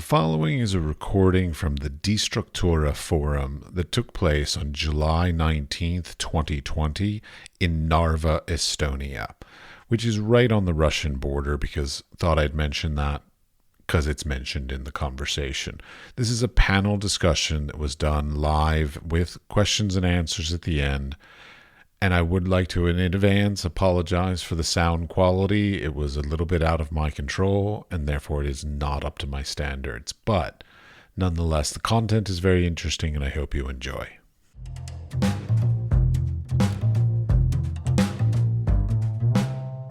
following is a recording from the Destructura forum that took place on July 19th, 2020 in Narva, Estonia, which is right on the Russian border because thought I'd mention that because it's mentioned in the conversation. This is a panel discussion that was done live with questions and answers at the end. And I would like to, in advance, apologize for the sound quality. It was a little bit out of my control, and therefore it is not up to my standards. But nonetheless, the content is very interesting, and I hope you enjoy.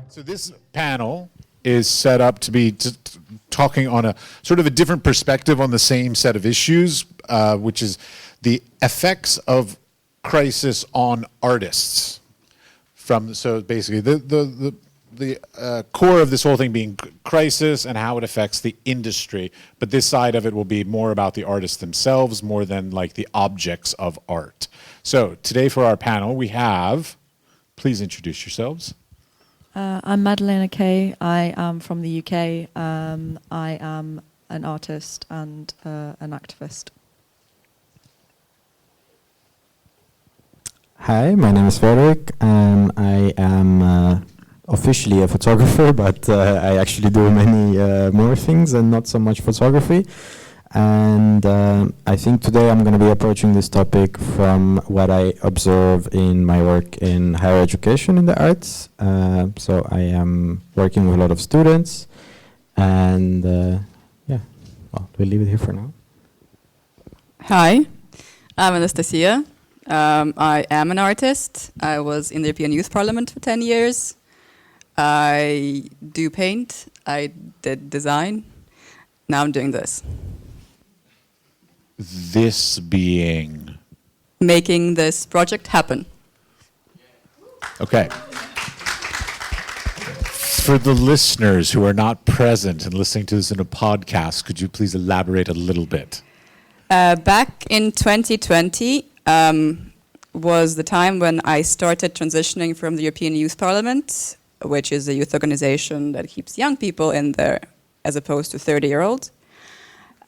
So this panel is set up to be talking on a sort of a different perspective on the same set of issues, which is the effects of crisis on artists. So basically the core of this whole thing being crisis and how it affects the industry, but this side of it will be more about the artists themselves more than like the objects of art. So today for our panel we have, please introduce yourselves. I'm Madalena Kay. I am from the UK. I am an artist and an activist. Hi, my name is Frederick. I am officially a photographer, but I actually do many more things and not so much photography. And I think today I'm going to be approaching this topic from what I observe in my work in higher education in the arts. So I am working with a lot of students, and we'll leave it here for now. Hi, I'm Anastasia. I am an artist. I was in the European Youth Parliament for 10 years. I do paint. I did design. Now I'm doing this. This being? Making this project happen. Okay. For the listeners who are not present and listening to this in a podcast, could you please elaborate a little bit? Back in 2020, was the time when I started transitioning from the European Youth Parliament, which is a youth organization that keeps young people in there as opposed to 30-year-olds.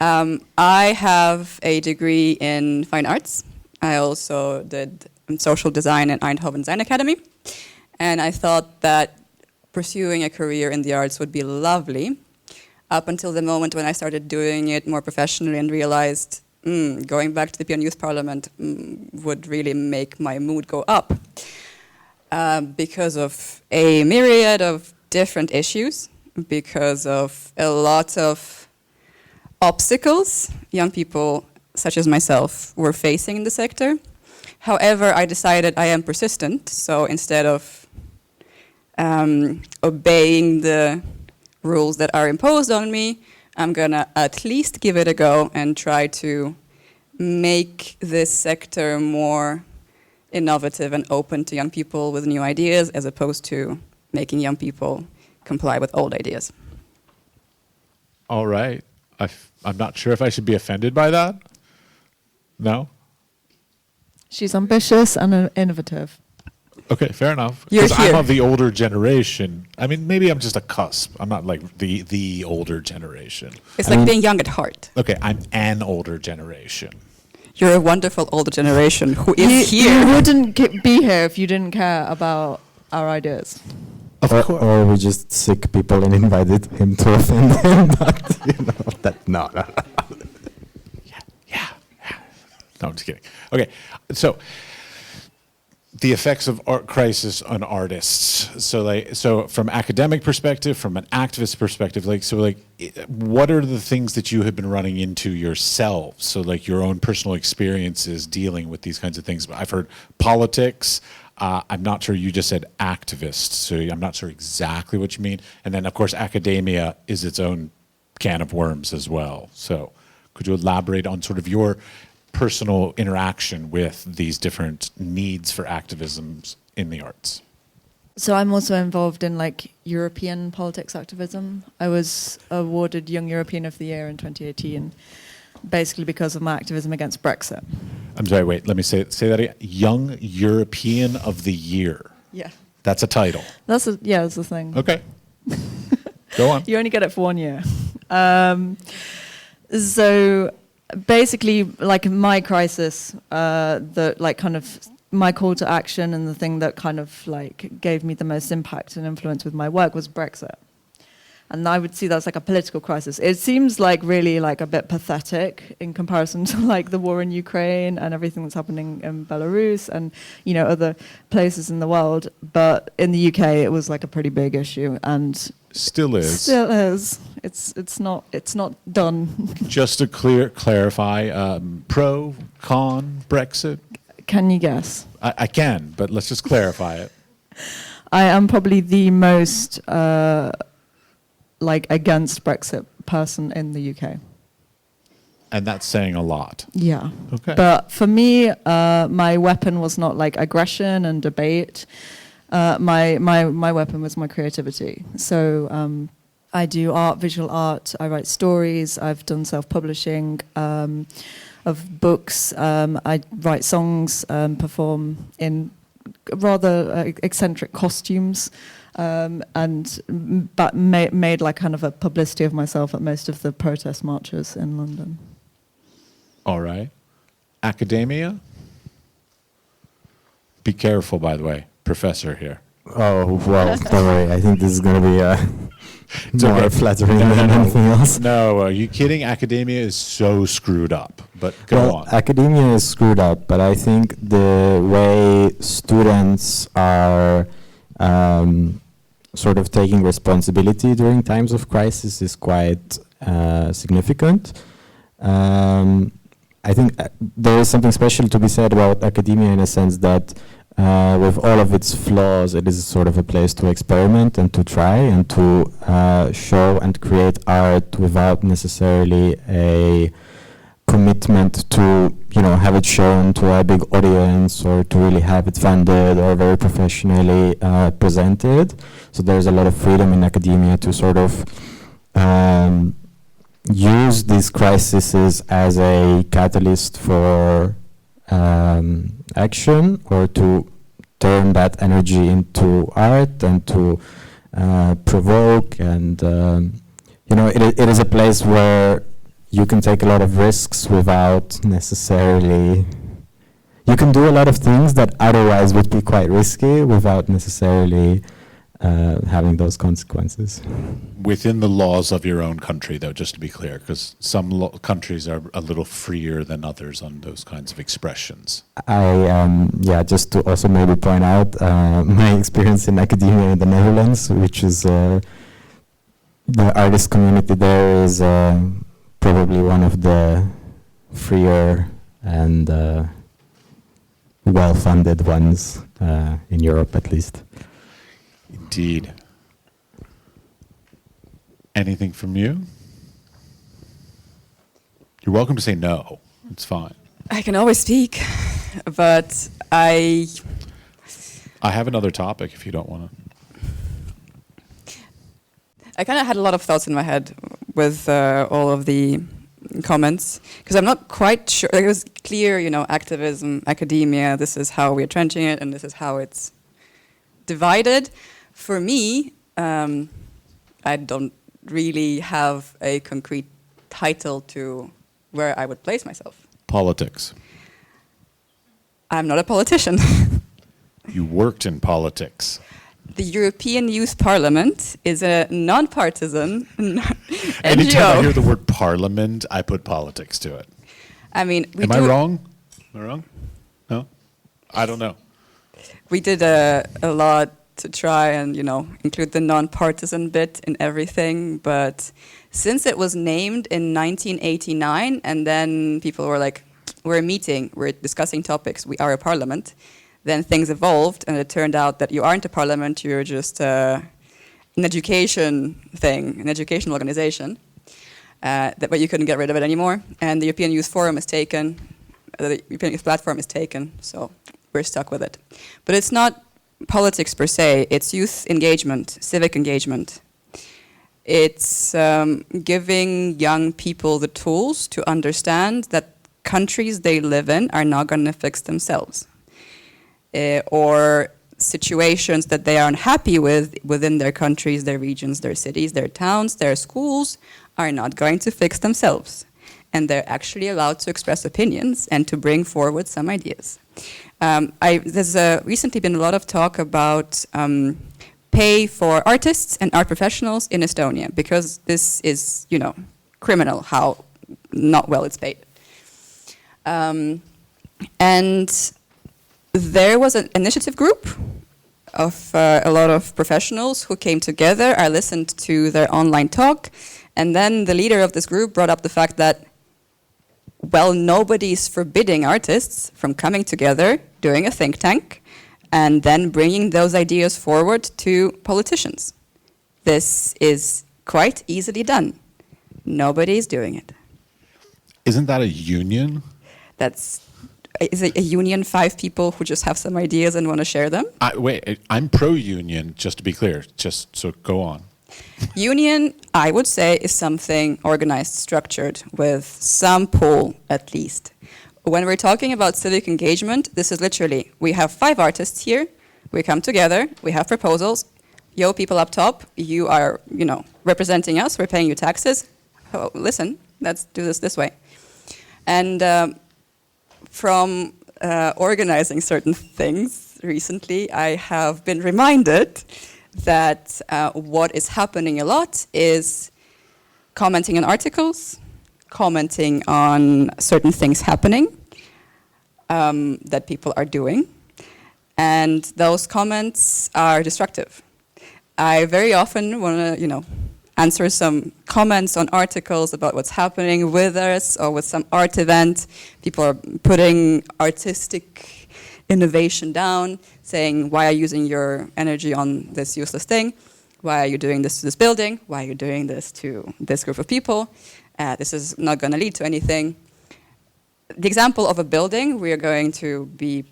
I have a degree in fine arts. I also did social design at Eindhoven Design Academy. And I thought that pursuing a career in the arts would be lovely up until the moment when I started doing it more professionally and realized going back to the European Youth Parliament would really make my mood go up because of a myriad of different issues, because of a lot of obstacles young people such as myself were facing in the sector. However, I decided I am persistent, so instead of obeying the rules that are imposed on me, I'm gonna at least give it a go and try to make this sector more innovative and open to young people with new ideas, as opposed to making young people comply with old ideas. All right. I'm not sure if I should be offended by that. No? She's ambitious and innovative. Okay, fair enough. You're Because here. I'm of the older generation. I mean, maybe I'm just a cusp. I'm not like the older generation. It's like being young at heart. Okay, I'm an older generation. You're a wonderful older generation who is You here. wouldn't be here if you didn't care about our ideas. Of course. Or we just sick people and invited him to offend them, but no. Yeah. No, I'm just kidding. Okay, so the effects of art crisis on artists. So from academic perspective, from an activist perspective, what are the things that you have been running into yourselves? So like your own personal experiences dealing with these kinds of things. I've heard politics. I'm not sure, you just said activists, so I'm not sure exactly what you mean. And then of course academia is its own can of worms as well. So could you elaborate on sort of your personal interaction with these different needs for activisms in the arts? So I'm also involved in like European politics activism. I was awarded Young European of the Year in 2018, basically because of my activism against Brexit. I'm sorry, wait, let me say that again. Young European of the Year. Yeah. That's a title. That's the thing. Okay. Go on. You only get it for 1 year. So basically, like my crisis, the like kind of my call to action and the thing that kind of like gave me the most impact and influence with my work was Brexit. And I would see that's like a political crisis. It seems like really like a bit pathetic in comparison to like the war in Ukraine and everything that's happening in Belarus and, you know, other places in the world. But in the UK, it was like a pretty big issue and Still is. still is. It's not done. Just to clarify, pro, con, Brexit? Can you guess? I can, but let's just clarify it. I am probably the most like against Brexit person in the UK. And that's saying a lot. Yeah. Okay. But for me, my weapon was not like aggression and debate. My weapon was my creativity. So I do art, visual art. I write stories. I've done self-publishing of books. I write songs, perform in rather eccentric costumes. But made like kind of a publicity of myself at most of the protest marches in London. All right. Academia? Be careful, by the way, professor here. Oh, well, don't worry. I think this is going to be It's more okay. flattering than anything else. No, are you kidding? Academia is so screwed up. But go on. Academia is screwed up, but I think the way students are sort of taking responsibility during times of crisis is quite significant. I think there is something special to be said about academia in a sense that with all of its flaws, it is sort of a place to experiment and to try and to show and create art without necessarily a commitment to, you know, have it shown to a big audience or to really have it funded or very professionally presented. So there's a lot of freedom in academia to sort of use these crises as a catalyst for action or to turn that energy into art and to provoke and you know, it is a place where you can take a lot of risks without necessarily, you can do a lot of things that otherwise would be quite risky without necessarily having those consequences. Within the laws of your own country, though, just to be clear, because some countries are a little freer than others on those kinds of expressions. Yeah, just to also maybe point out my experience in academia in the Netherlands, which is the artist community there is probably one of the freer and well-funded ones in Europe, at least. Indeed. Anything from you? You're welcome to say no. It's fine. I can always speak, but I have another topic if you don't want to. I kind of had a lot of thoughts in my head with all of the comments, because I'm not quite sure. It was clear, you know, activism, academia, this is how we're trenching it, and this is how it's divided. For me, I don't really have a concrete title to where I would place myself. Politics. I'm not a politician. You worked in politics. The European Youth Parliament is a non-partisan Anytime I NGO. hear the word parliament, I put politics to it. I mean, Am I wrong? Am I wrong? No? I don't know. We did a lot to try and, you know, include the non-partisan bit in everything, but since it was named in 1989, and then people were like, we're meeting, we're discussing topics, we are a parliament, then things evolved, and it turned out that you aren't a parliament, you're just an education thing, an educational organization, but you couldn't get rid of it anymore, and the European Youth Forum is taken, the European Youth Platform is taken, so we're stuck with it. But it's not politics per se, it's youth engagement, civic engagement. It's giving young people the tools to understand that countries they live in are not going to fix themselves. Or situations that they are unhappy with within their countries, their regions, their cities, their towns, their schools are not going to fix themselves. and they're actually allowed to express opinions and to bring forward some ideas. There's recently been a lot of talk about pay for artists and art professionals in Estonia, because this is, criminal how not well it's paid. And there was an initiative group of a lot of professionals who came together. I listened to their online talk, and then the leader of this group brought up the fact that, well, nobody's forbidding artists from coming together, doing a think tank, and then bringing those ideas forward to politicians. This is quite easily done. Nobody's doing it. Isn't that a union? Is it a union 5 people who just have some ideas and want to share them? I'm pro-union, just to be clear. Just so go on. Union, I would say, is something organized, structured, with some pull at least. When we're talking about civic engagement, this is literally, we have 5 artists here, we come together, we have proposals. Yo, people up top, you are, representing us, we're paying you taxes. Oh, listen, let's do this way. And from organizing certain things recently, I have been reminded that what is happening a lot is commenting on articles, commenting on certain things happening that people are doing, and those comments are destructive. I very often want to, answer some comments on articles about what's happening with us or with some art event. People are putting artistic innovation down, saying, why are you using your energy on this useless thing? Why are you doing this to this building? Why are you doing this to this group of people? This is not going to lead to anything. The example of a building, we are going to be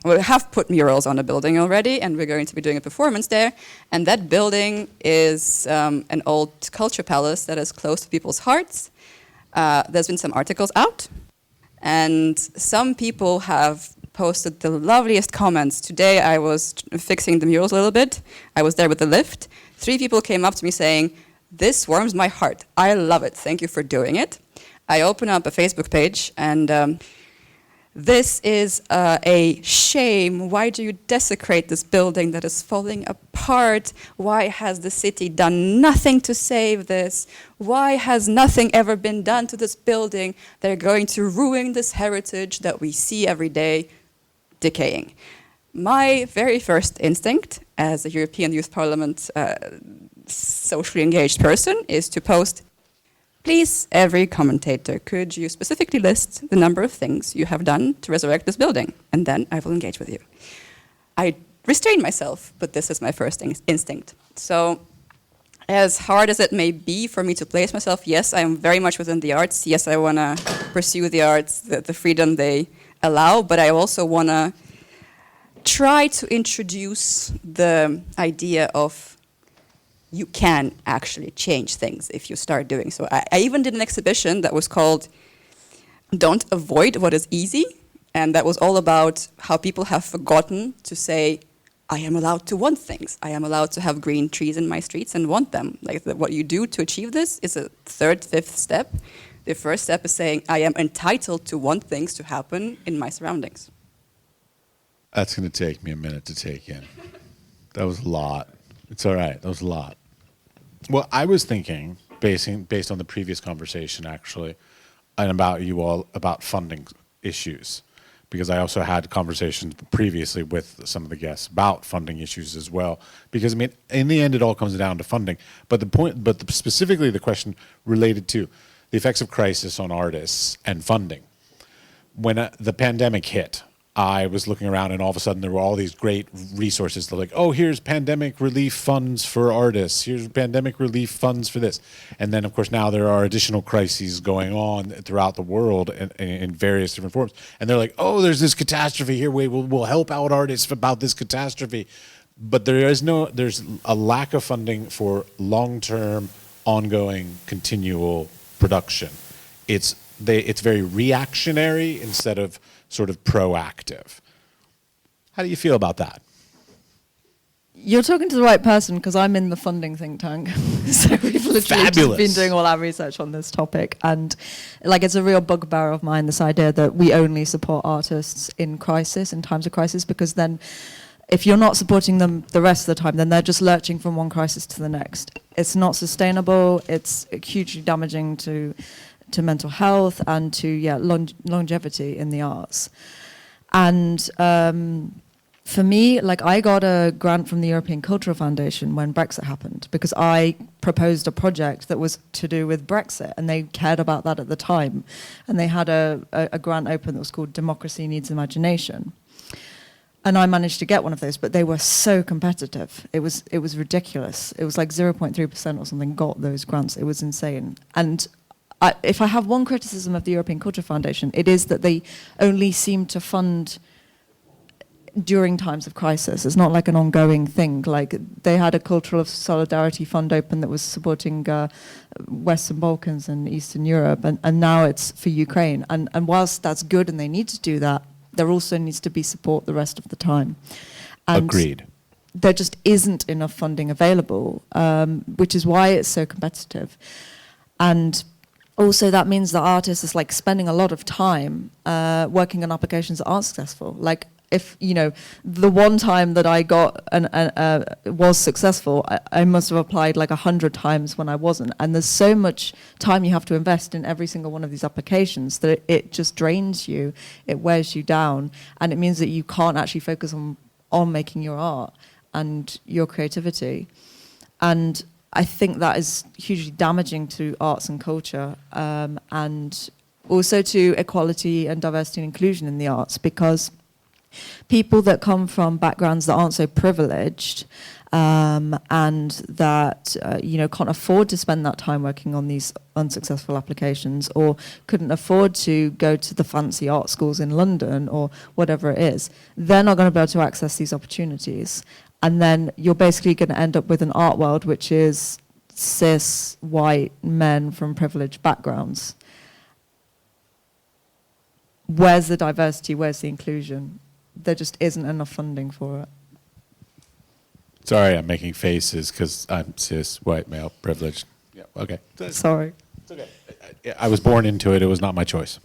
we have put murals on a building already, and we're going to be doing a performance there. And that building is an old culture palace that is close to people's hearts. There's been some articles out, and some people have posted the loveliest comments. Today I was fixing the murals a little bit. I was there with the lift. 3 people came up to me saying, "This warms my heart. I love it. Thank you for doing it." I open up a Facebook page, and this is a shame. Why do you desecrate this building that is falling apart? Why has the city done nothing to save this? Why has nothing ever been done to this building? They're going to ruin this heritage that we see every day decaying. My very first instinct as a European Youth Parliament socially engaged person is to post, "Please, every commentator, could you specifically list the number of things you have done to resurrect this building? And then I will engage with you." I restrain myself, but this is my first instinct. So as hard as it may be for me to place myself, yes, I am very much within the arts. Yes, I want to pursue the arts, the freedom they allow, but I also want to try to introduce the idea of you can actually change things if you start doing so. I even did an exhibition that was called "Don't Avoid What Is Easy," and that was all about how people have forgotten to say, I am allowed to want things. I am allowed to have green trees in my streets and want them. Like what you do to achieve this is a 3rd, 5th step. The first step is saying, I am entitled to want things to happen in my surroundings. That's going to take me a minute to take in. That was a lot. It's all right. That was a lot. Well, I was thinking, based on the previous conversation, actually, and about you all, about funding issues, because I also had conversations previously with some of the guests about funding issues as well. Because, I mean, in the end, it all comes down to funding. But specifically the question related to the effects of crisis on artists and funding. When the pandemic hit, I was looking around, and all of a sudden there were all these great resources. They're like, oh, here's pandemic relief funds for artists. Here's pandemic relief funds for this. And then, of course, now there are additional crises going on throughout the world in various different forms. And they're like, oh, there's this catastrophe here. We'll help out artists about this catastrophe. But there's a lack of funding for long-term, ongoing, continual production. It's very reactionary instead of sort of proactive. How do you feel about that? You're talking to the right person because I'm in the funding think tank. So we've literally just been doing all our research on this topic. And like, it's a real bugbear of mine, this idea that we only support artists in crisis, in times of crisis, because then if you're not supporting them the rest of the time, then they're just lurching from one crisis to the next. It's not sustainable. It's hugely damaging to mental health and to longevity in the arts. And for me, like, I got a grant from the European Cultural Foundation when Brexit happened because I proposed a project that was to do with Brexit, and they cared about that at the time. And they had a grant open that was called Democracy Needs Imagination. And I managed to get one of those, but they were so competitive. It was ridiculous. It was like 0.3% or something got those grants. It was insane. And if I have one criticism of the European Culture Foundation, it is that they only seem to fund during times of crisis. It's not like an ongoing thing. Like, they had a Cultural Solidarity Fund open that was supporting Western Balkans and Eastern Europe, and now it's for Ukraine. And whilst that's good and they need to do that, there also needs to be support the rest of the time. And agreed. There just isn't enough funding available, which is why it's so competitive. And also that means that artists is like spending a lot of time working on applications that aren't successful. Like, if, you know, the one time that I got was successful, I must have applied like 100 times when I wasn't. And there's so much time you have to invest in every single one of these applications that it just drains you, it wears you down, and it means that you can't actually focus on making your art and your creativity. And I think that is hugely damaging to arts and culture, and also to equality and diversity and inclusion in the arts, because people that come from backgrounds that aren't so privileged and that can't afford to spend that time working on these unsuccessful applications, or couldn't afford to go to the fancy art schools in London or whatever it is, they're not going to be able to access these opportunities. And then you're basically going to end up with an art world which is cis, white men from privileged backgrounds. Where's the diversity? Where's the inclusion? There just isn't enough funding for it. Sorry, I'm making faces because I'm cis, white, male, privileged. Yeah, okay. Sorry. It's okay. I was born into it. It was not my choice.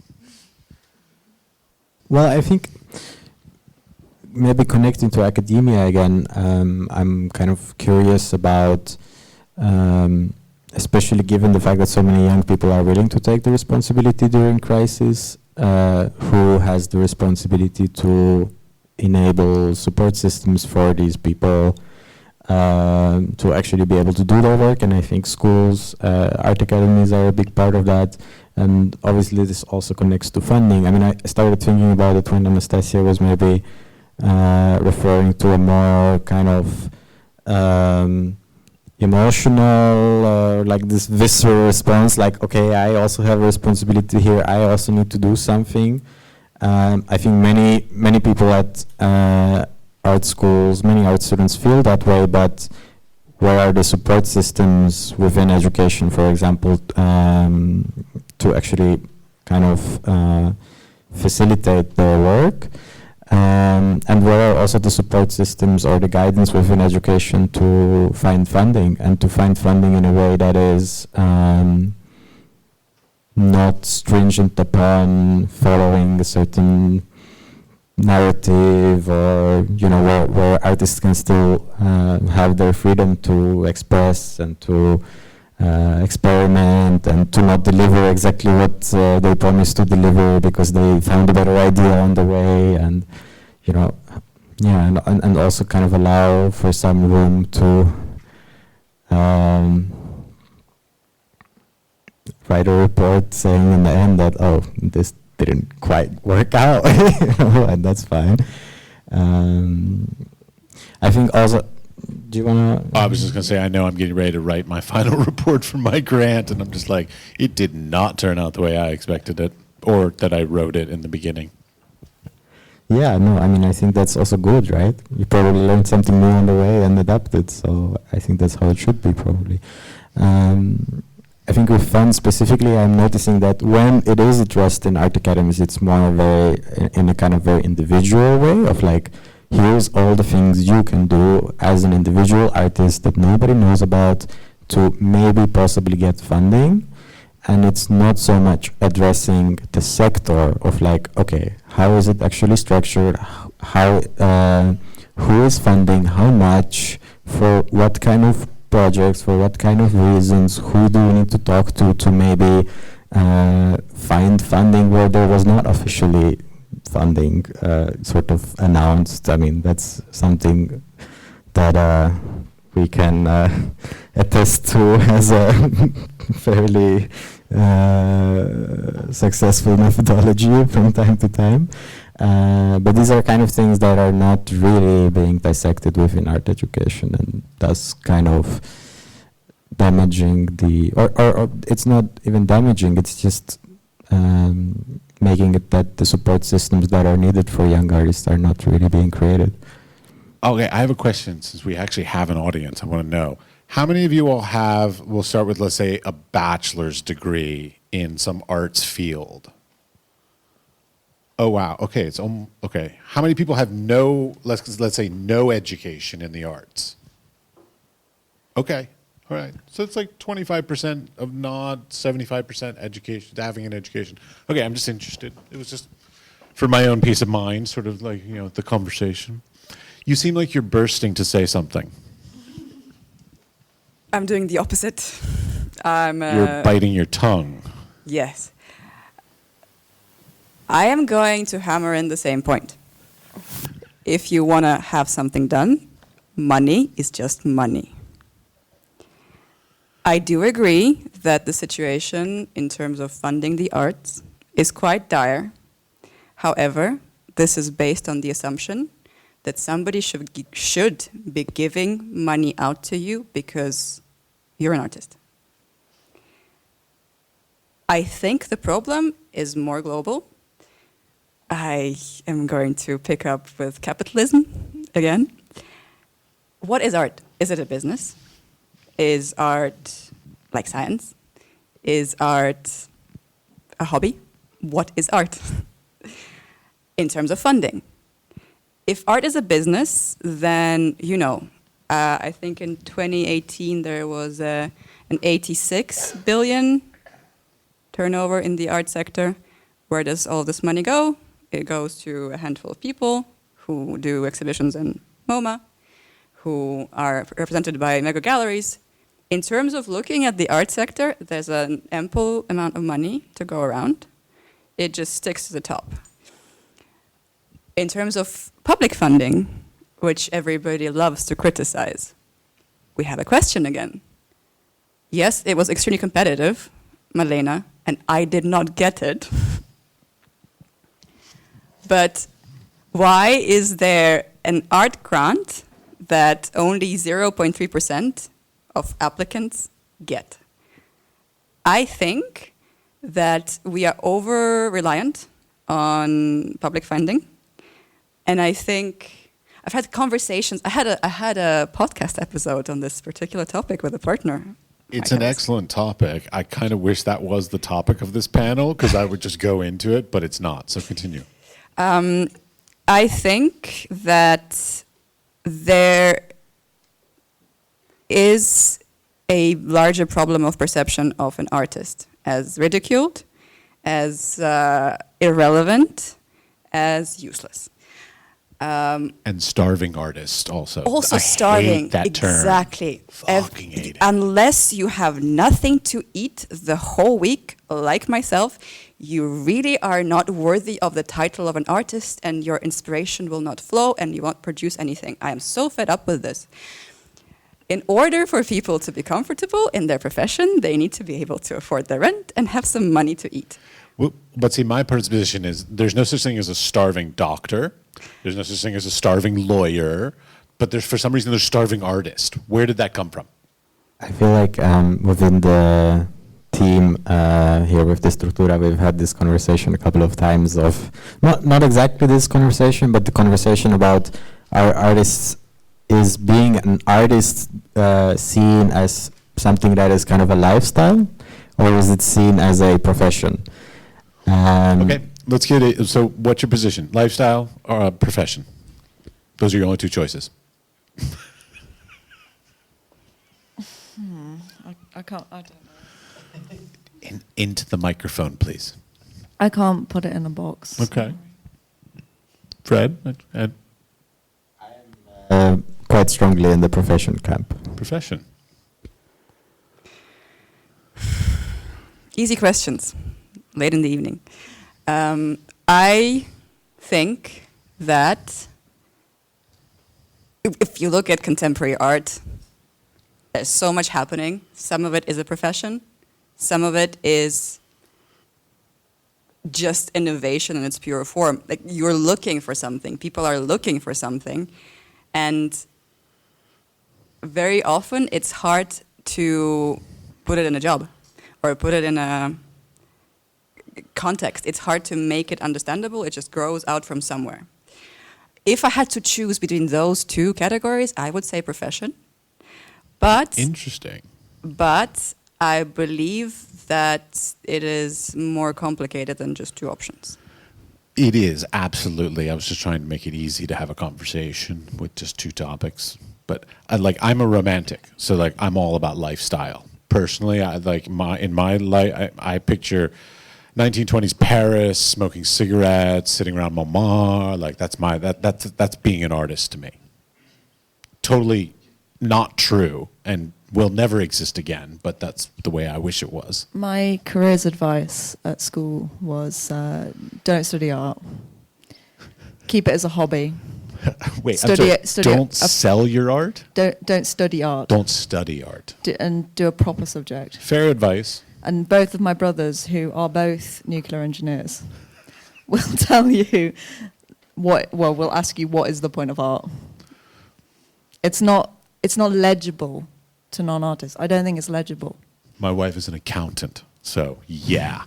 Well, I think maybe connecting to academia again, I'm kind of curious about, especially given the fact that so many young people are willing to take the responsibility during crisis, who has the responsibility to enable support systems for these people to actually be able to do their work. And I think schools, art academies are a big part of that. And obviously this also connects to funding. I mean, I started thinking about it when Anastasia was maybe referring to a more kind of emotional, like this visceral response, like, okay, I also have a responsibility here, I also need to do something. I think many people at art schools, many art students feel that way, but where are the support systems within education, for example, to actually kind of facilitate their work? And where are also the support systems or the guidance within education to find funding, and to find funding in a way that is not stringent upon following a certain narrative, or, you know, where artists can still have their freedom to express and to experiment, and to not deliver exactly what they promised to deliver because they found a better idea on the way, and, you know, yeah, and also kind of allow for some room to write a report saying in the end that, oh, this didn't quite work out, and that's fine. I think also, do you want to? I was just going to say, I know I'm getting ready to write my final report for my grant, and I'm just like, it did not turn out the way I expected it, or that I wrote it in the beginning. Yeah, no, I mean, I think that's also good, right? You probably learned something new on the way and adapted, so I think that's how it should be, probably. I think with funds specifically, I'm noticing that when it is addressed in art academies, it's more in a kind of very individual way of like, here's all the things you can do as an individual artist that nobody knows about to maybe possibly get funding. And it's not so much addressing the sector of like, okay, how is it actually structured? How, who is funding? How much? For what kind of projects? For what kind of reasons? Who do we need to talk to maybe find funding where there was not officially funding sort of announced? I mean, that's something that we can attest to as a fairly successful methodology from time to time. But these are kind of things that are not really being dissected within art education, and thus kind of damaging the, or it's not even damaging, it's just making it that the support systems that are needed for young artists are not really being created. Okay, I have a question since we actually have an audience. I want to know, how many of you all have, we'll start with, let's say, a bachelor's degree in some arts field? Oh, wow. Okay, it's okay. How many people have no, let's say, no education in the arts? Okay, all right. So it's like 25% of not 75% education, having an education. Okay, I'm just interested. It was just for my own peace of mind, sort of like, you know, the conversation. You seem like you're bursting to say something. I'm doing the opposite. You're biting your tongue. Yes. I am going to hammer in the same point. If you want to have something done, money is just money. I do agree that the situation in terms of funding the arts is quite dire. However, this is based on the assumption that somebody should be giving money out to you because you're an artist. I think the problem is more global. I am going to pick up with capitalism again. What is art? Is it a business? Is art like science? Is art a hobby? What is art? In terms of funding. If art is a business, then, you know, I think in 2018 there was an 86 billion turnover in the art sector. Where does all this money go? It goes to a handful of people who do exhibitions in MoMA, who are represented by mega galleries. In terms of looking at the art sector, there's an ample amount of money to go around. It just sticks to the top. In terms of public funding, which everybody loves to criticize, we have a question again. Yes, it was extremely competitive, Malena, and I did not get it. But why is there an art grant that only 0.3% of applicants get? I think that we are over-reliant on public funding. And I think I've had conversations. I had a podcast episode on this particular topic with a partner. It's an excellent topic. I kind of wish that was the topic of this panel because I would just go into it, but it's not. So continue. I think that there is a larger problem of perception of an artist as ridiculed, as irrelevant, as useless. And starving artist also. Also I starving. hate that term. Exactly. Fucking hate it. Unless you have nothing to eat the whole week, like myself, you really are not worthy of the title of an artist, and your inspiration will not flow, and you won't produce anything. I am so fed up with this. In order for people to be comfortable in their profession, they need to be able to afford their rent and have some money to eat. Well, but see, my position is there's no such thing as a starving doctor. There's no such thing as a starving lawyer. But there's, for some reason, there's starving artist. Where did that come from? I feel like within the team here with destructura, we've had this conversation a couple of times of, not exactly this conversation, but the conversation about our artists, is being an artist seen as something that is kind of a lifestyle, or is it seen as a profession? Okay, let's get it. So what's your position? Lifestyle or profession? Those are your only two choices. I can't. I don't know. Into the microphone, please. I can't put it in a box. Okay. Fred, Quite strongly in the profession camp. profession. Easy questions, late in the evening. I think that if you look at contemporary art, there's so much happening. Some of it is a profession. Some of it is just innovation in its pure form. Like, you're looking for something. People are looking for something. And very often it's hard to put it in a job or put it in a context. It's hard to make it understandable. It just grows out from somewhere. If I had to choose between those two categories, I would say profession. But Interesting. I believe that it is more complicated than just two options. It is, absolutely. I was just trying to make it easy to have a conversation with just two topics. But I'm a romantic, so like I'm all about lifestyle. Personally, in my life, I picture 1920s Paris, smoking cigarettes, sitting around Montmartre. Like that's being an artist to me. Totally not true and will never exist again, but that's the way I wish it was. My careers advice at school was don't study art. Keep it as a hobby. Wait, Study I'm sorry, it- study don't it. sell your art? Don't study art. Don't study art. And do a proper subject. Fair advice. And both of my brothers, who are both nuclear engineers, will tell you will ask you what is the point of art. It's not legible to non-artists. I don't think it's legible. My wife is an accountant, so yeah,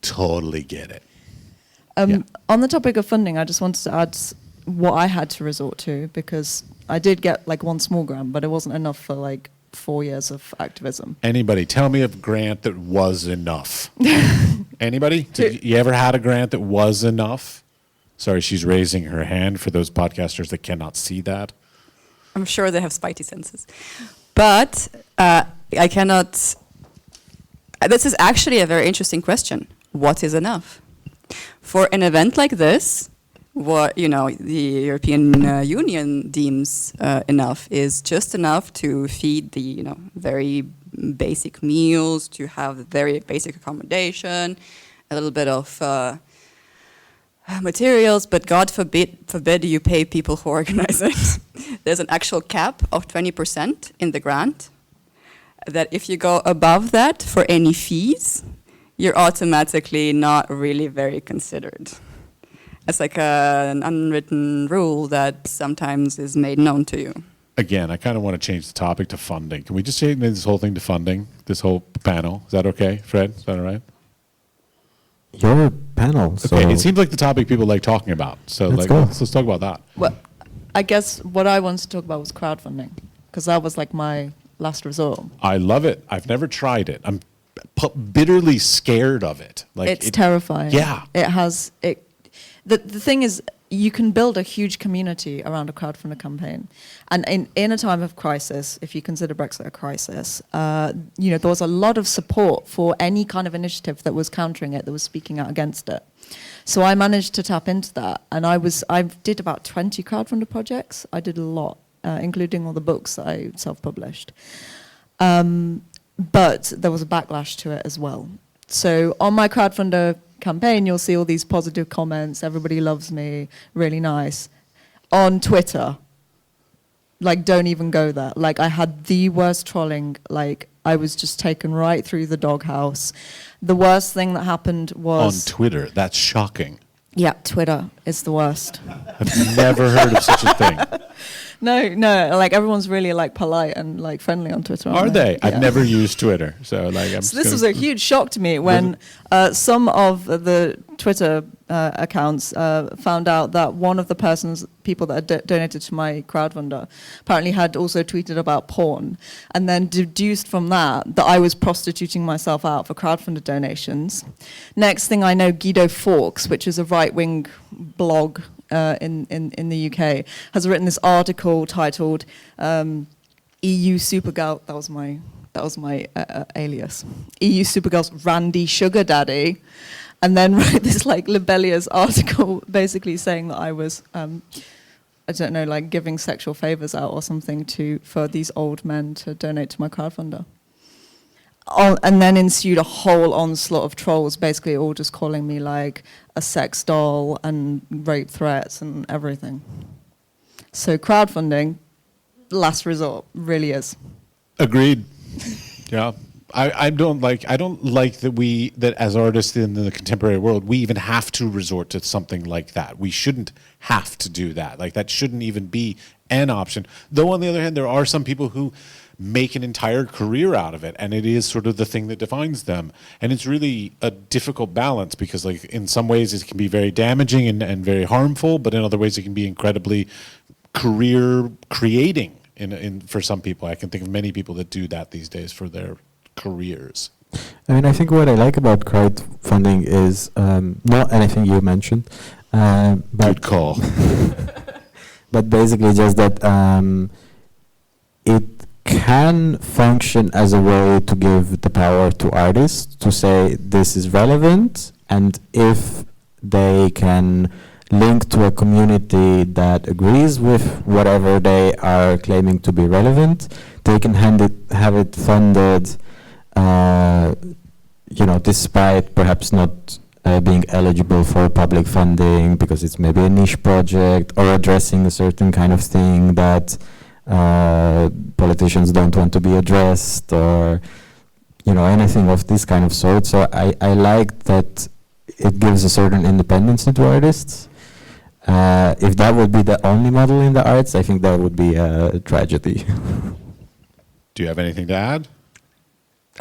totally get it. Yeah. On the topic of funding, I just wanted to add what I had to resort to, because I did get like one small grant, but it wasn't enough for like 4 years of activism. Anybody, tell me a grant that was enough. Anybody? Did you ever had a grant that was enough? Sorry, she's raising her hand for those podcasters that cannot see that. I'm sure they have spidey senses. But I cannot... This is actually a very interesting question. What is enough? For an event like this, what the European Union deems enough is just enough to feed the very basic meals, to have very basic accommodation, a little bit of materials, but God forbid you pay people who organize it. There's an actual cap of 20% in the grant, that if you go above that for any fees, you're automatically not really very considered. It's like an unwritten rule that sometimes is made known to you. Again, I kind of want to change the topic to funding. Can we just change this whole thing to funding, this whole panel? Is that okay, Fred? Is that all right? Your panel. So Okay, it seems like the topic people like talking about. So Let's go. let's talk about that. Well, I guess what I wanted to talk about was crowdfunding, because that was like my last resort. I love it. I've never tried it. I'm bitterly scared of it. It's terrifying. Yeah. The thing is, you can build a huge community around a crowdfunding campaign. And in a time of crisis, if you consider Brexit a crisis, there was a lot of support for any kind of initiative that was countering it, that was speaking out against it. So I managed to tap into that. And I did about 20 crowdfunded projects. I did a lot, including all the books that I self-published. But there was a backlash to it as well. So on my crowdfunder campaign, you'll see all these positive comments. Everybody loves me. Really nice. On Twitter, don't even go there. I had the worst trolling. I was just taken right through the doghouse. The worst thing that happened was... On Twitter. That's shocking. Yeah, Twitter is the worst. I've never heard of such a thing. No, everyone's really polite and friendly on Twitter. Are they? Yeah. I've never used Twitter, so So this was a huge shock to me when some of the Twitter accounts found out that one of the people that had donated to my crowdfunder apparently had also tweeted about porn, and then deduced from that I was prostituting myself out for crowdfunder donations. Next thing I know, Guido Fawkes, which is a right-wing blog in the UK has written this article titled "EU Supergirl." That was my alias. EU Supergirl's Randy Sugar Daddy, and then wrote this like libellous article basically saying that I was. I don't know, like giving sexual favors out or something for these old men to donate to my crowdfunder. And then ensued a whole onslaught of trolls, basically all just calling me like a sex doll and rape threats and everything. So crowdfunding, last resort, really is. Agreed. Yeah. I don't like that as artists in the contemporary world, we even have to resort to something like that. We shouldn't have to do that. Like that shouldn't even be an option. Though on the other hand, there are some people who make an entire career out of it, and it is sort of the thing that defines them. And it's really a difficult balance because like in some ways it can be very damaging and very harmful, but in other ways it can be incredibly career creating for some people. I can think of many people that do that these days for their careers. I mean, I think what I like about crowdfunding is not anything you mentioned. But Good call. but basically just that it can function as a way to give the power to artists to say this is relevant, and if they can link to a community that agrees with whatever they are claiming to be relevant, they can have it funded despite perhaps not being eligible for public funding because it's maybe a niche project or addressing a certain kind of thing that politicians don't want to be addressed, or anything of this kind of sort. So I like that it gives a certain independence to artists. If that would be the only model in the arts, I think that would be a tragedy. Do you have anything to add?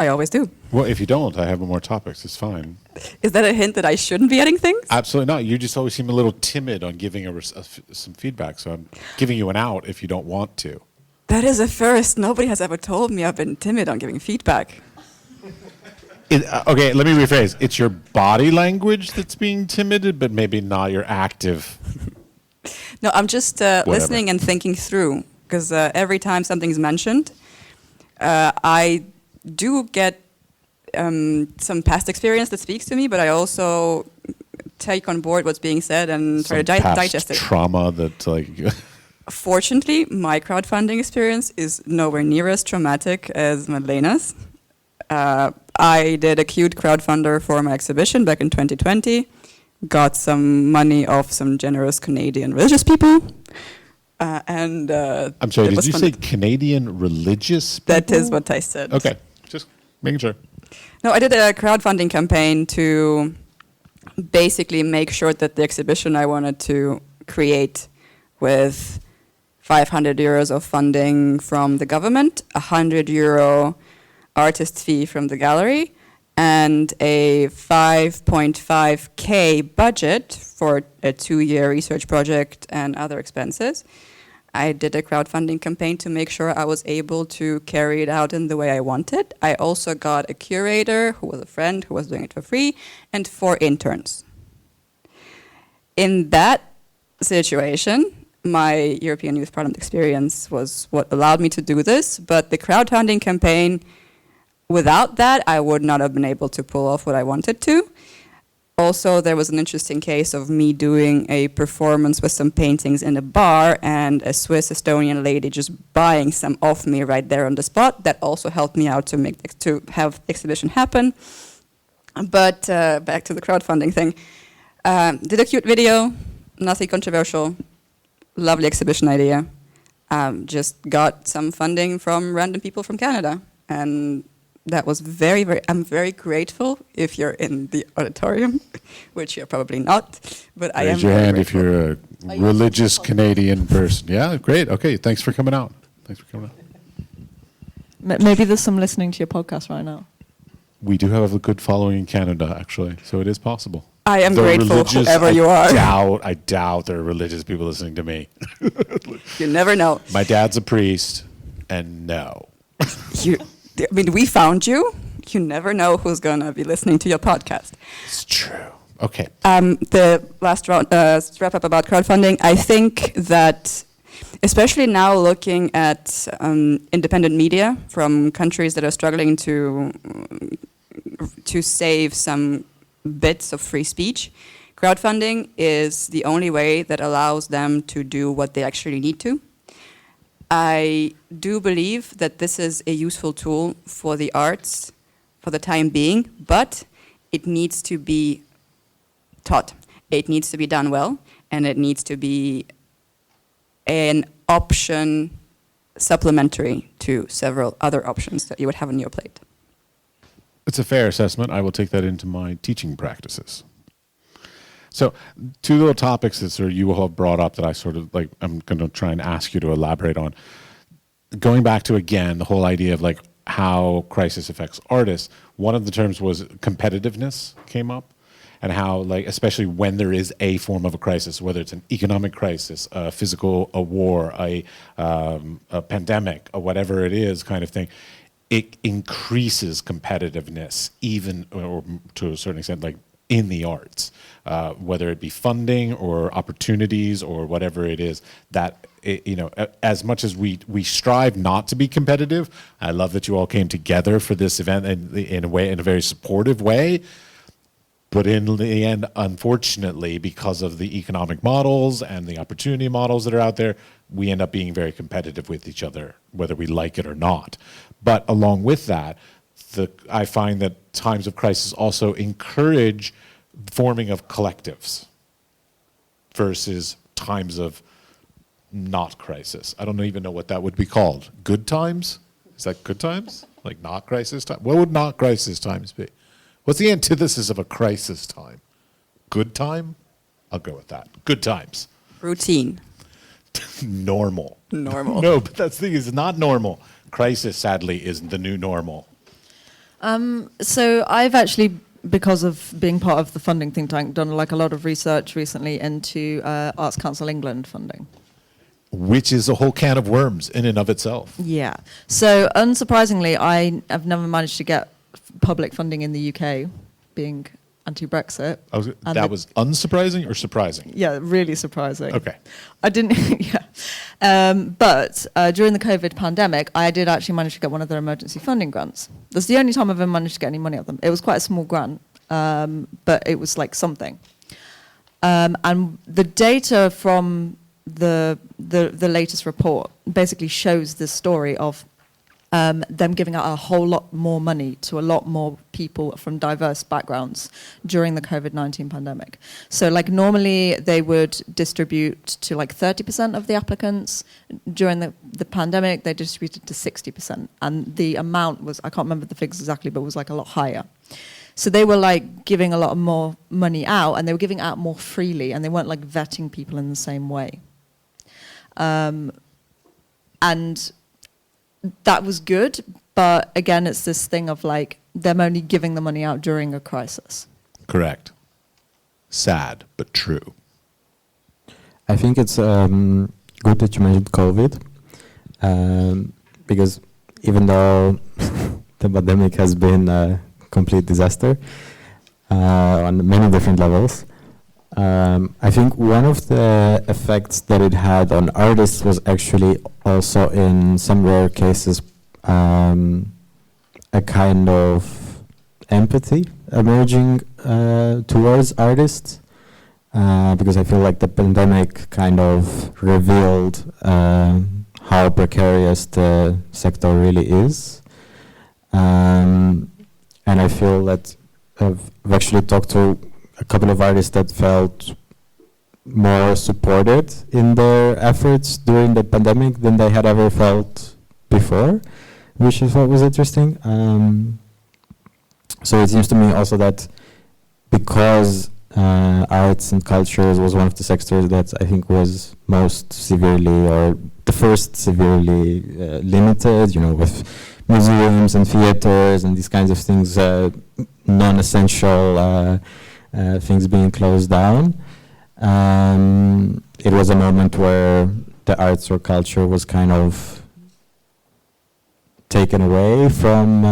I always do. Well, if you don't, I have more topics. It's fine. Is that a hint that I shouldn't be adding things? Absolutely not. You just always seem a little timid on giving some feedback, so I'm giving you an out if you don't want to. That is a first. Nobody has ever told me I've been timid on giving feedback. Okay, let me rephrase. It's your body language that's being timid, but maybe not your active. No, I'm just listening and thinking through, because every time something's mentioned, I do get some past experience that speaks to me, but I also take on board what's being said and try to digest it. Trauma that like. Fortunately, my crowdfunding experience is nowhere near as traumatic as Madeleina's. I did a cute crowdfunder for my exhibition back in 2020, got some money off some generous Canadian religious people, and I'm sorry, did you say Canadian religious people? That is what I said. Okay, just making sure. No, I did a crowdfunding campaign to basically make sure that the exhibition I wanted to create, with 500 euros of funding from the government, €100 artist fee from the gallery, and a 5.5K budget for a 2-year research project and other expenses. I did a crowdfunding campaign to make sure I was able to carry it out in the way I wanted. I also got a curator who was a friend who was doing it for free, and 4 interns. In that situation, my European Youth Parliament experience was what allowed me to do this, but the crowdfunding campaign, without that, I would not have been able to pull off what I wanted to. Also, there was an interesting case of me doing a performance with some paintings in a bar and a Swiss-Estonian lady just buying some off me right there on the spot. That also helped me out to have the exhibition happen. But back to the crowdfunding thing. Did a cute video, nothing controversial, lovely exhibition idea. Just got some funding from random people from Canada, and that was very, very, I'm very grateful if you're in the auditorium, which you're probably not, but I am. Raise your hand grateful. if you're a religious Canadian person. Yeah, great. Okay, thanks for coming out. Maybe there's some listening to your podcast right now. We do have a good following in Canada, actually, so it is possible. I am grateful, whoever you are. I doubt there are religious people listening to me. You never know. My dad's a priest, and no. We found you. You never know who's going to be listening to your podcast. It's true. Okay. The last round, wrap up about crowdfunding. I think that, especially now looking at independent media from countries that are struggling to save some bits of free speech, crowdfunding is the only way that allows them to do what they actually need to. I do believe that this is a useful tool for the arts for the time being, but it needs to be taught. It needs to be done well, and it needs to be an option supplementary to several other options that you would have on your plate. It's a fair assessment. I will take that into my teaching practices. So, two little topics that sort of you all have brought up that I sort of like, I'm going to try and ask you to elaborate on. Going back to, again, the whole idea of like how crisis affects artists, one of the terms was competitiveness came up, and how, like, especially when there is a form of a crisis, whether it's an economic crisis, a war, a pandemic, or whatever it is kind of thing, it increases competitiveness, even, or to a certain extent, like in the arts, whether it be funding or opportunities or whatever it is, that as much as we strive not to be competitive, I love that you all came together for this event in a very supportive way. But in the end, unfortunately, because of the economic models and the opportunity models that are out there, we end up being very competitive with each other, whether we like it or not. But along with that, I find that times of crisis also encourage forming of collectives versus times of not crisis. I don't even know what that would be called. Good times? Is that good times? Like not crisis time? What would not crisis times be? What's the antithesis of a crisis time? Good time? I'll go with that. Good times. Routine. Normal. Normal. No, but that's the thing, it's not normal. Crisis, sadly, is the new normal. So I've actually, because of being part of the funding think tank, done like a lot of research recently into Arts Council England funding. Which is a whole can of worms in and of itself. Yeah. So unsurprisingly, I have never managed to get public funding in the UK, being anti-Brexit. That was unsurprising or surprising? Yeah, really surprising. Okay. I didn't, but during the COVID pandemic, I did actually manage to get one of their emergency funding grants. That's the only time I've ever managed to get any money out of them. It was quite a small grant, but it was like something. And the data from the latest report basically shows this story of them giving out a whole lot more money to a lot more people from diverse backgrounds during the COVID-19 pandemic. So like normally they would distribute to like 30% of the applicants. During the pandemic, they distributed to 60%. And the amount was, I can't remember the figures exactly, but it was like a lot higher. So they were like giving a lot more money out, and they were giving out more freely, and they weren't like vetting people in the same way. And that was good, but again, it's this thing of like them only giving the money out during a crisis. Correct. Sad, but true. I think it's good that you mentioned COVID, because even though the pandemic has been a complete disaster on many different levels, I think one of the effects that it had on artists was actually also in some rare cases a kind of empathy emerging towards artists, because I feel like the pandemic kind of revealed how precarious the sector really is. And I feel that I've actually talked to a couple of artists that felt more supported in their efforts during the pandemic than they had ever felt before, which I thought was interesting. So it seems to me also that because arts and cultures was one of the sectors that I think was most severely, or the first severely limited, with museums and theaters and these kinds of things, non-essential things being closed down. It was a moment where the arts or culture was kind of taken away from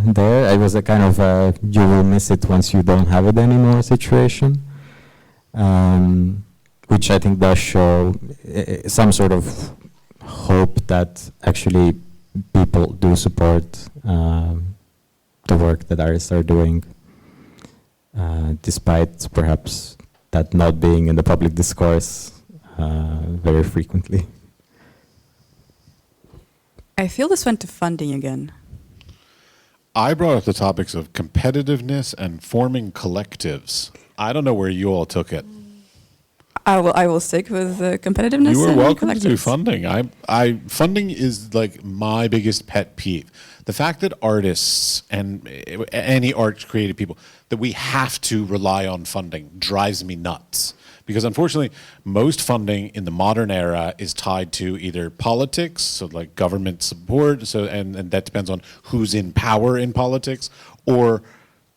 there. It was a kind of you will miss it once you don't have it anymore situation, which I think does show some sort of hope that actually people do support the work that artists are doing, despite perhaps that not being in the public discourse very frequently. I feel this went to funding again. I brought up the topics of competitiveness and forming collectives. I don't know where you all took it. I will stick with competitiveness. You were and welcome to do collectives. funding. Funding is like my biggest pet peeve. The fact that artists and any art creative people, that we have to rely on funding drives me nuts. Because unfortunately, most funding in the modern era is tied to either politics, so like government support, and that depends on who's in power in politics, or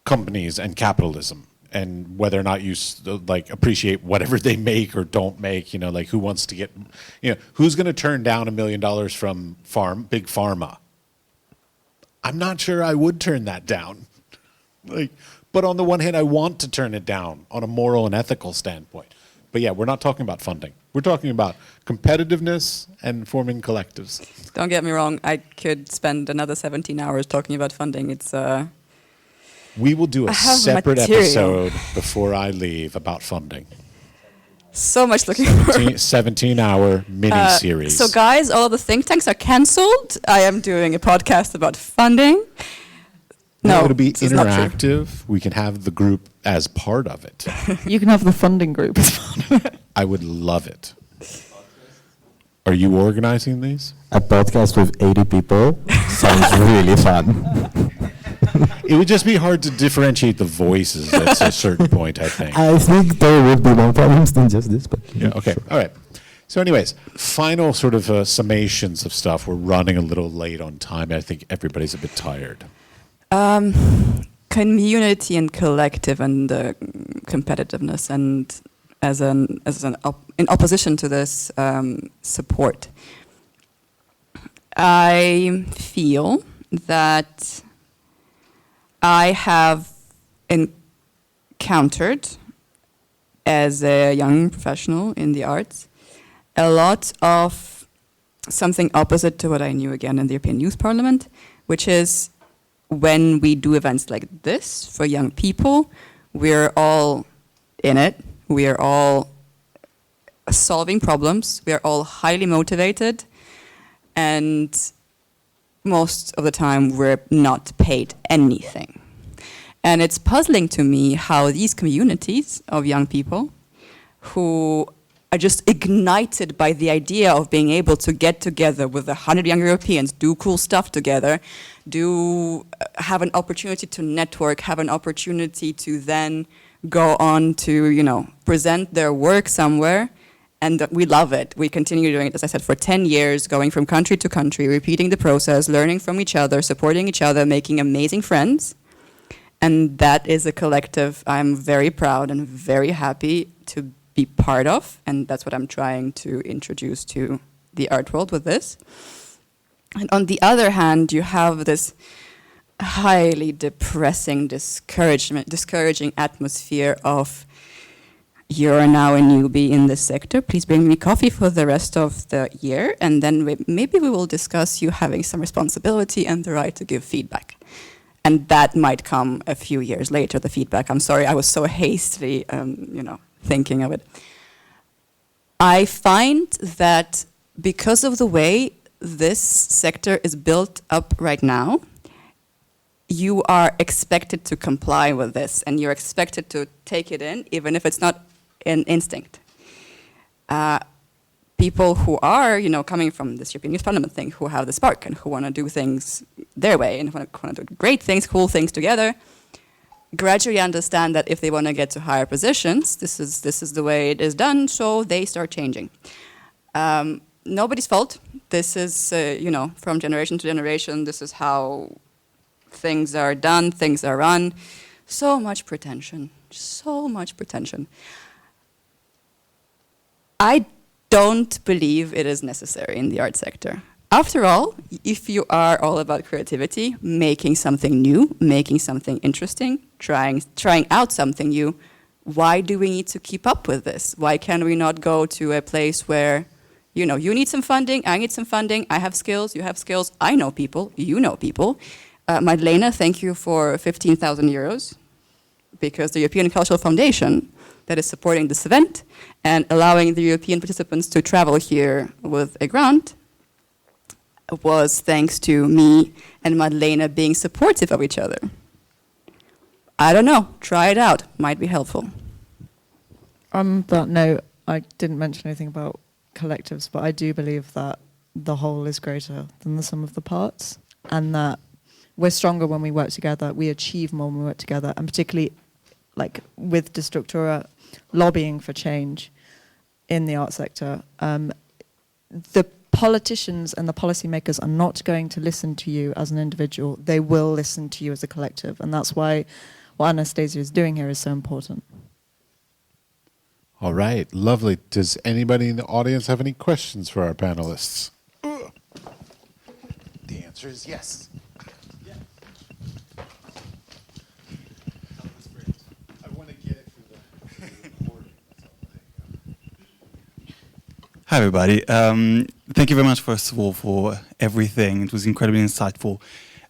companies and capitalism, and whether or not you like appreciate whatever they make or don't make. Like who wants to get, who's going to turn down $1 million from big pharma? I'm not sure I would turn that down. But on the one hand, I want to turn it down on a moral and ethical standpoint. But yeah, we're not talking about funding. We're talking about competitiveness and forming collectives. Don't get me wrong. I could spend another 17 hours talking about funding. It's We will do a I have separate material. episode before I leave about funding. so much looking forward. 17-hour mini-series. So guys, all the think tanks are cancelled. I am doing a podcast about funding. No, it'll be this is not true. interactive. We can have the group as part of it. You can have the funding group as part of it. I would love it. Are you organizing these? A podcast with 80 people sounds really fun. It would just be hard to differentiate the voices at a certain point, I think. I think there would be more problems than just this, but Yeah, okay, sure. all right. So anyways, final sort of summations of stuff. We're running a little late on time. I think everybody's a bit tired. Community and collective and competitiveness, and in opposition to this, support. I feel that I have encountered, as a young professional in the arts, a lot of something opposite to what I knew again in the European Youth Parliament, which is when we do events like this for young people, we're all in it. We are all solving problems. We are all highly motivated. And most of the time, we're not paid anything. And it's puzzling to me how these communities of young people who are just ignited by the idea of being able to get together with 100 young Europeans, do cool stuff together, have an opportunity to network, have an opportunity to then go on to, present their work somewhere. And we love it. We continue doing it, as I said, for 10 years, going from country to country, repeating the process, learning from each other, supporting each other, making amazing friends. And that is a collective I'm very proud and very happy to be part of. And that's what I'm trying to introduce to the art world with this. And on the other hand, you have this highly depressing, discouraging atmosphere of, you're now a newbie in this sector, please bring me coffee for the rest of the year, and then maybe we will discuss you having some responsibility and the right to give feedback. And that might come a few years later, the feedback. I'm sorry, I was so hastily, thinking of it. I find that because of the way this sector is built up right now, you are expected to comply with this, and you're expected to take it in, even if it's not an instinct. People who are, coming from this European Youth Parliament thing, who have the spark and who want to do things their way and want to do great things, cool things together, gradually understand that if they want to get to higher positions, this is the way it is done, so they start changing. Nobody's fault. This is, from generation to generation, this is how things are done, things are run. So much pretension, so much pretension. I don't believe it is necessary in the art sector. After all, if you are all about creativity, making something new, making something interesting, trying out something new, why do we need to keep up with this? Why can we not go to a place where, you know, you need some funding, I need some funding, I have skills, you have skills, I know people, you know people. Madlena, thank you for 15,000 euros, because the European Cultural Foundation that is supporting this event and allowing the European participants to travel here with a grant was thanks to me and Madlena being supportive of each other. I don't know, try it out, might be helpful. On that note, I didn't mention anything about collectives, but I do believe that the whole is greater than the sum of the parts, and that we're stronger when we work together, we achieve more when we work together, and particularly like with destructura, lobbying for change in the art sector. The politicians and the policymakers are not going to listen to you as an individual, they will listen to you as a collective, and that's why what Anastasia is doing here is so important. All right, lovely. Does anybody in the audience have any questions for our panelists? The answer is yes. I want to get it through the recording. Hi, everybody. Thank you very much, first of all, for everything. It was incredibly insightful.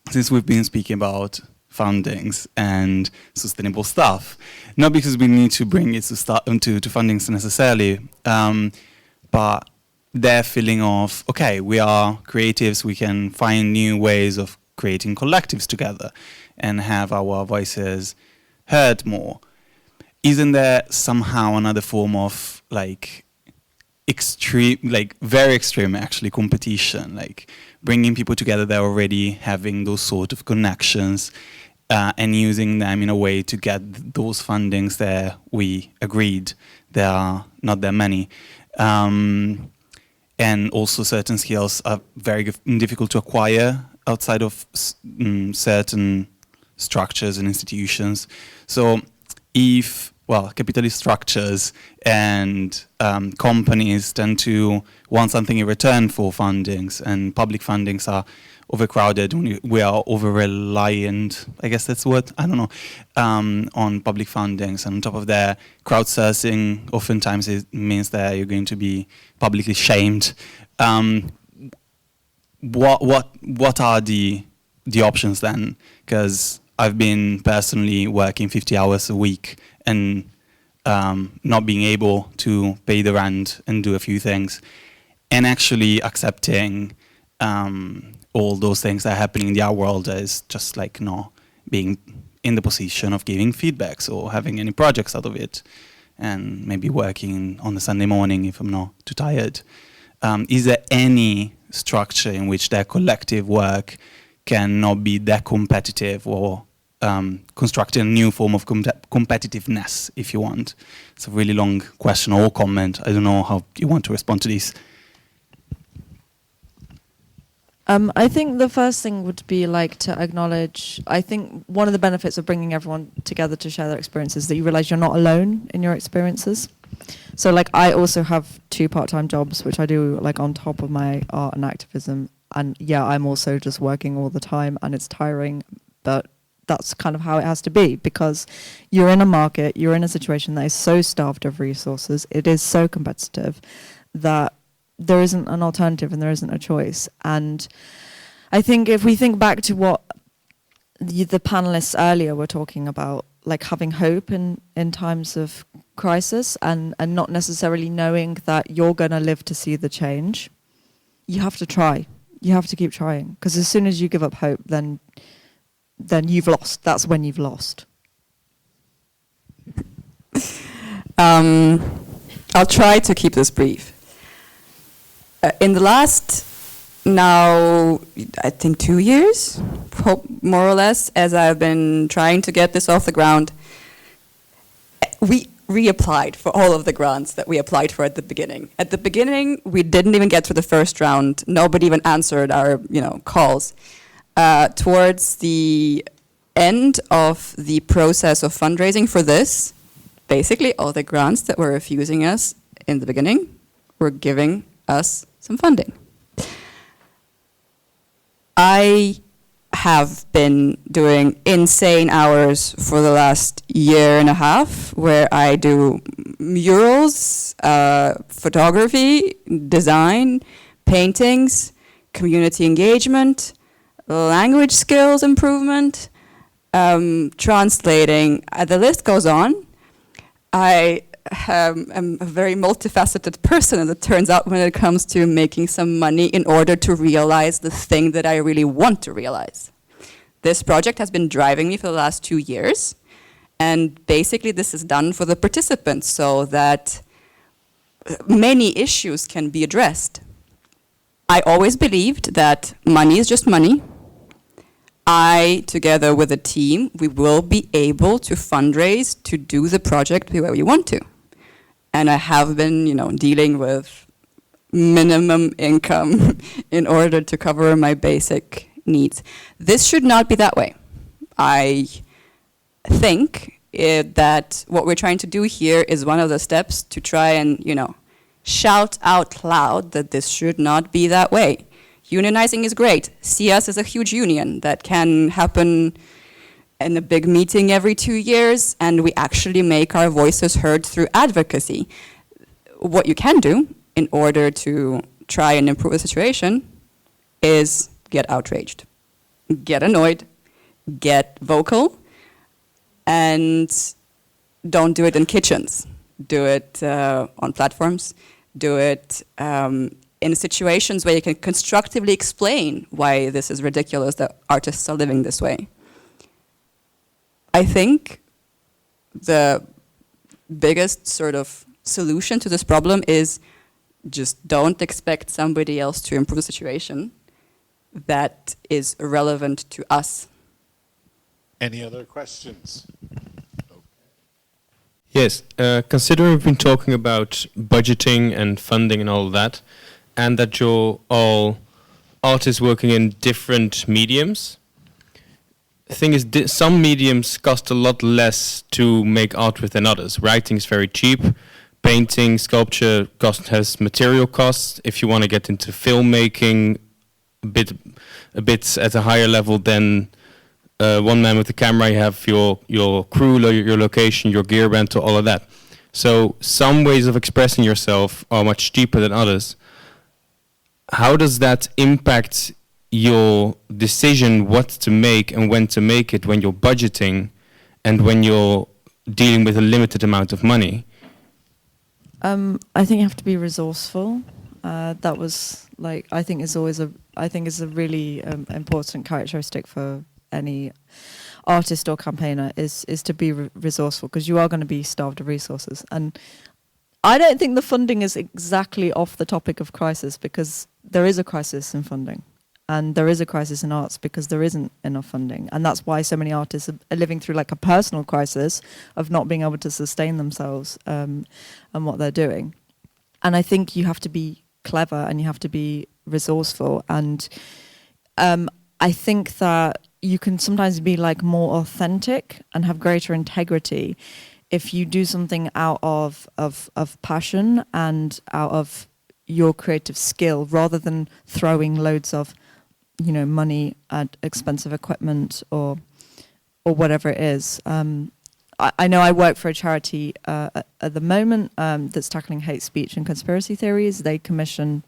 Since we've been speaking about fundings and sustainable stuff, not because we need to bring it to fundings necessarily, but their feeling of, okay, we are creatives, we can find new ways of creating collectives together and have our voices heard more. Isn't there somehow another form of like extreme, like very extreme actually, competition, like bringing people together that are already having those sort of connections and using them in a way to get those fundings that we agreed there are not that many. And also certain skills are very difficult to acquire outside of certain structures and institutions. So if, well, capitalist structures and companies tend to want something in return for fundings, and public fundings are overcrowded, we are over-reliant, I guess that's what, I don't know, on public fundings. And on top of that, crowdsourcing oftentimes it means that you're going to be publicly shamed. What are the options then? Because I've been personally working 50 hours a week and not being able to pay the rent and do a few things, and actually accepting all those things that are happening in the art world as just like not being in the position of giving feedbacks or having any projects out of it, and maybe working on a Sunday morning if I'm not too tired. Is there any structure in which that collective work cannot be that competitive, or constructing a new form of competitiveness, if you want? It's a really long question or comment. I don't know how you want to respond to this. I think the first thing would be like to acknowledge, I think one of the benefits of bringing everyone together to share their experiences is that you realize you're not alone in your experiences. So like I also have 2 part-time jobs, which I do like on top of my art and activism. And yeah, I'm also just working all the time and it's tiring, but that's kind of how it has to be, because you're in a market, you're in a situation that is so starved of resources, it is so competitive that there isn't an alternative and there isn't a choice. And I think if we think back to what the panelists earlier were talking about, like having hope in times of crisis and not necessarily knowing that you're going to live to see the change, you have to try. You have to keep trying, because as soon as you give up hope, then you've lost. That's when you've lost. I'll try to keep this brief. In the last, now, I think 2 years, more or less, as I've been trying to get this off the ground, we reapplied for all of the grants that we applied for at the beginning. At the beginning, we didn't even get through the first round. Nobody even answered our, calls. Towards the end of the process of fundraising for this, basically all the grants that were refusing us in the beginning were giving us some funding. I have been doing insane hours for the last year and a half where I do murals, photography, design, paintings, community engagement, language skills improvement, translating. The list goes on. I am a very multifaceted person, as it turns out, when it comes to making some money in order to realize the thing that I really want to realize. This project has been driving me for the last 2 years, and basically this is done for the participants so that many issues can be addressed. I always believed that money is just money. I, together with a team, we will be able to fundraise to do the project the way we want to. And I have been, dealing with minimum income in order to cover my basic needs. This should not be that way. I think that what we're trying to do here is one of the steps to try and, shout out loud that this should not be that way. Unionizing is great. See us as a huge union that can happen in a big meeting every 2 years, and we actually make our voices heard through advocacy. What you can do in order to try and improve the situation is get outraged, get annoyed, get vocal, and don't do it in kitchens. Do it on platforms. Do it in situations where you can constructively explain why this is ridiculous that artists are living this way. I think the biggest sort of solution to this problem is just don't expect somebody else to improve the situation that is relevant to us. Any other questions? Yes, considering we've been talking about budgeting and funding and all of that, and that you're all artists working in different mediums, the thing is, some mediums cost a lot less to make art with than others. Writing is very cheap. Painting, sculpture has material costs. If you want to get into filmmaking, a bit at a higher level than one man with a camera, you have your crew, your location, your gear rental, all of that. So some ways of expressing yourself are much cheaper than others. How does that impact your decision what to make and when to make it when you're budgeting and when you're dealing with a limited amount of money? I think you have to be resourceful. That was I think is a really important characteristic for any artist or campaigner is to be resourceful, because you are going to be starved of resources. And I don't think the funding is exactly off the topic of crisis, because there is a crisis in funding. And there is a crisis in arts because there isn't enough funding. And that's why so many artists are living through a personal crisis of not being able to sustain themselves and what they're doing. And I think you have to be clever and you have to be resourceful. And I think that you can sometimes be more authentic and have greater integrity if you do something out of passion and out of your creative skill, rather than throwing loads of money at expensive equipment or whatever it is. I know I work for a charity at the moment that's tackling hate speech and conspiracy theories. They commission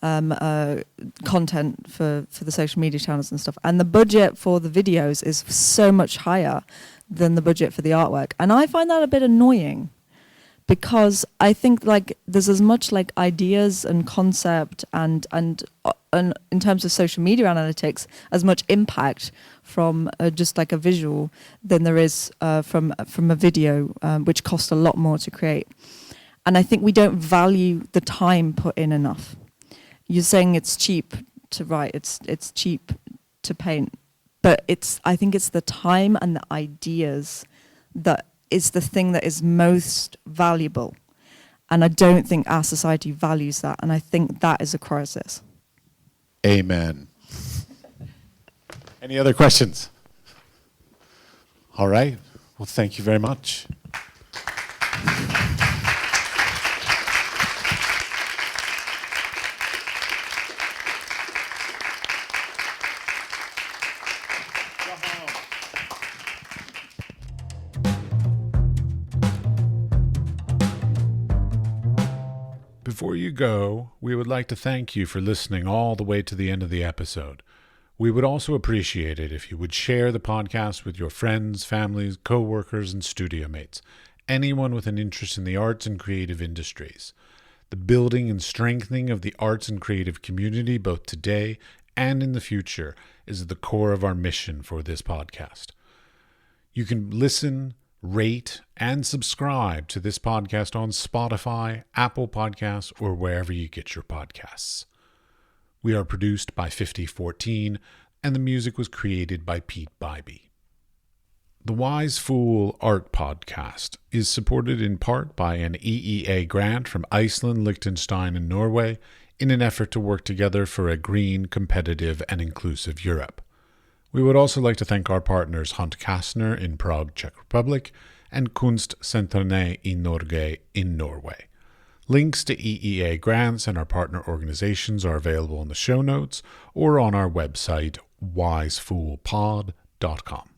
content for the social media channels and stuff. And the budget for the videos is so much higher than the budget for the artwork. And I find that a bit annoying, because I think there's as much ideas and concept and in terms of social media analytics, as much impact from just a visual than there is from a video, which costs a lot more to create. And I think we don't value the time put in enough. You're saying it's cheap to write, it's cheap to paint, but I think it's the time and the ideas that is the thing that is most valuable. And I don't think our society values that, and I think that is a crisis. Amen. Any other questions? All right. Well, thank you very much. Before you go, we would like to thank you for listening all the way to the end of the episode. We would also appreciate it if you would share the podcast with your friends, families, co-workers, and studio mates, anyone with an interest in the arts and creative industries. The building and strengthening of the arts and creative community, both today and in the future, is at the core of our mission for this podcast. You can listen, rate, and subscribe to this podcast on Spotify, Apple Podcasts, or wherever you get your podcasts. We are produced by 5014, and the music was created by Pete Bybee. The Wise Fool Art Podcast is supported in part by an EEA grant from Iceland, Liechtenstein, and Norway in an effort to work together for a green, competitive, and inclusive Europe. We would also like to thank our partners Hunt Kastner in Prague, Czech Republic, and Kunstsentrene i Norge in Norway. Links to EEA grants and our partner organizations are available in the show notes or on our website, wisefoolpod.com.